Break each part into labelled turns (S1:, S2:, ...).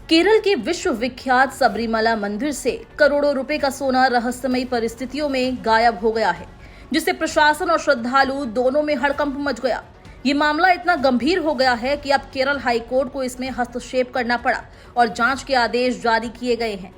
S1: केरल के विश्वविख्यात सबरीमला मंदिर से करोड़ों रुपए का सोना रहस्यमयी परिस्थितियों में गायब हो गया है, जिससे प्रशासन और श्रद्धालु दोनों में हड़कंप मच गया। ये मामला इतना गंभीर हो गया है कि अब केरल हाई कोर्ट को इसमें हस्तक्षेप करना पड़ा और जांच के आदेश जारी किए गए हैं।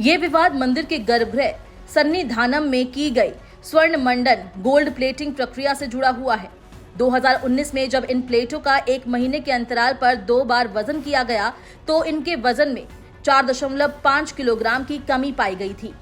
S1: ये विवाद मंदिर के गर्भगृह सन्निधानम में की गई स्वर्ण मंडन गोल्ड प्लेटिंग प्रक्रिया से जुड़ा हुआ है। 2019 में जब इन प्लेटों का 1 महीने के अंतराल पर 2 बार वजन किया गया तो इनके वजन में 4.5 किलोग्राम की कमी पाई गई थी।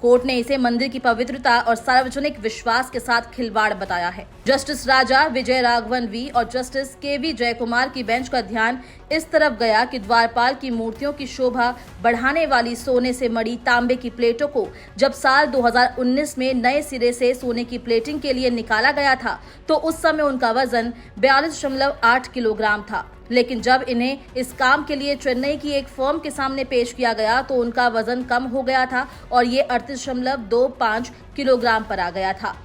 S1: कोर्ट ने इसे मंदिर की पवित्रता और सार्वजनिक विश्वास के साथ खिलवाड़ बताया है। जस्टिस राजा विजय राघवन वी और जस्टिस के.वी. जयकुमार की बेंच का ध्यान इस तरफ गया कि द्वारपाल की मूर्तियों की शोभा बढ़ाने वाली सोने से मढ़ी तांबे की प्लेटों को जब साल 2019 में नए सिरे से सोने की प्लेटिंग के लिए निकाला गया था तो उस समय उनका वजन 42.8 किलोग्राम था, लेकिन जब इन्हें इस काम के लिए चेन्नई की एक फर्म के सामने पेश किया गया तो उनका वजन कम हो गया था और ये 38.25 किलोग्राम पर आ गया था।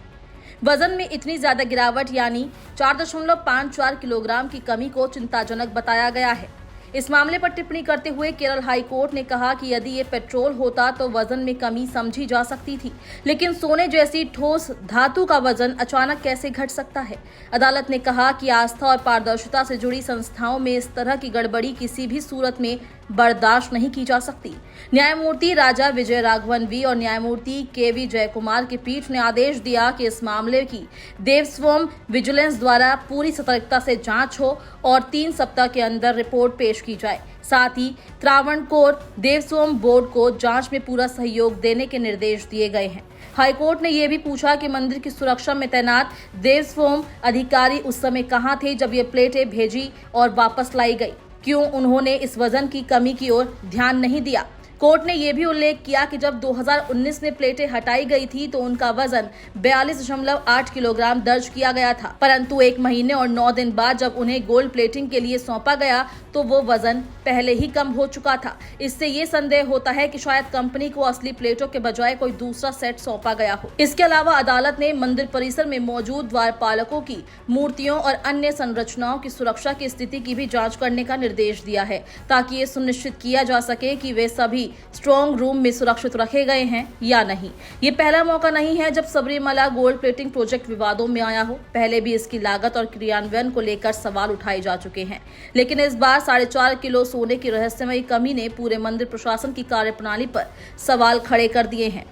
S1: वजन में इतनी ज्यादा गिरावट यानी 4.54 किलोग्राम की कमी को चिंताजनक बताया गया है। इस मामले पर टिप्पणी करते हुए केरल हाई कोर्ट ने कहा कि यदि ये पेट्रोल होता तो वजन में कमी समझी जा सकती थी, लेकिन सोने जैसी ठोस धातु का वजन अचानक कैसे घट सकता है। अदालत ने कहा कि आस्था और पारदर्शिता से जुड़ी संस्थाओं में इस तरह की गड़बड़ी किसी भी सूरत में बर्दाश्त नहीं की जा सकती। न्यायमूर्ति राजा विजय राघवन वी और न्यायमूर्ति के.वी. जयकुमार की पीठ ने आदेश दिया कि इस मामले की देवस्वम विजिलेंस द्वारा पूरी सतर्कता से जांच हो और 3 सप्ताह के अंदर रिपोर्ट पेश की जाए। साथ ही त्रावणकोर देवस्वम बोर्ड को जांच में पूरा सहयोग देने के निर्देश दिए गए हैं। हाईकोर्ट ने यह भी पूछा कि मंदिर की सुरक्षा में तैनात देवस्वम अधिकारी उस समय कहां थे जब ये प्लेटें भेजी और वापस लाई गई। क्यों उन्होंने इस वजन की कमी की ओर ध्यान नहीं दिया। कोर्ट ने यह भी उल्लेख किया कि जब 2019 में प्लेटें हटाई गई थी तो उनका वजन 42.8 किलोग्राम दर्ज किया गया था, परंतु 1 महीने और 9 दिन बाद जब उन्हें गोल्ड प्लेटिंग के लिए सौंपा गया तो वो वजन पहले ही कम हो चुका था। इससे ये संदेह होता है कि शायद कंपनी को असली प्लेटों के बजाय कोई दूसरा सेट सौंपा गया हो। इसके अलावा अदालत ने मंदिर परिसर में मौजूद द्वारपालकों की मूर्तियों और अन्य संरचनाओं की सुरक्षा की स्थिति की भी जाँच करने का निर्देश दिया है, ताकि ये सुनिश्चित किया जा सके कि वे सभी स्ट्रॉन्ग रूम में सुरक्षित रखे गए हैं या नहीं। ये पहला मौका नहीं है जब सबरीमला गोल्ड प्लेटिंग प्रोजेक्ट विवादों में आया हो। पहले भी इसकी लागत और क्रियान्वयन को लेकर सवाल उठाए जा चुके हैं, लेकिन इस बार 4.5 किलो सोने की रहस्यमयी कमी ने पूरे मंदिर प्रशासन की कार्यप्रणाली पर सवाल खड़े कर दिए हैं।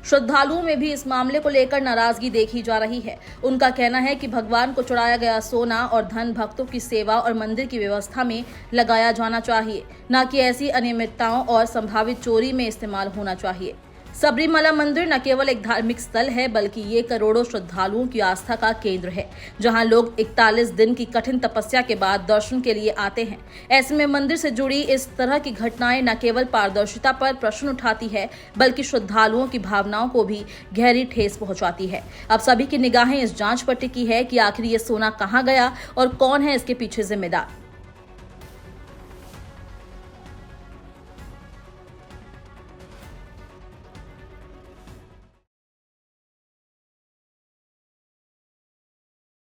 S1: श्रद्धालुओं में भी इस मामले को लेकर नाराजगी देखी जा रही है। उनका कहना है कि भगवान को चढ़ाया गया सोना और धन भक्तों की सेवा और मंदिर की व्यवस्था में लगाया जाना चाहिए, न कि ऐसी अनियमितताओं और संभावित चोरी में इस्तेमाल होना चाहिए। सबरीमला मंदिर न केवल एक धार्मिक स्थल है बल्कि ये करोड़ों श्रद्धालुओं की आस्था का केंद्र है, जहां लोग 41 दिन की कठिन तपस्या के बाद दर्शन के लिए आते हैं। ऐसे में मंदिर से जुड़ी इस तरह की घटनाएं न केवल पारदर्शिता पर प्रश्न उठाती है बल्कि श्रद्धालुओं की भावनाओं को भी गहरी ठेस पहुंचाती है। अब सभी की निगाहें इस जांच पर टिकी है कि आखिर ये सोना कहां गया और कौन है इसके पीछे जिम्मेदार।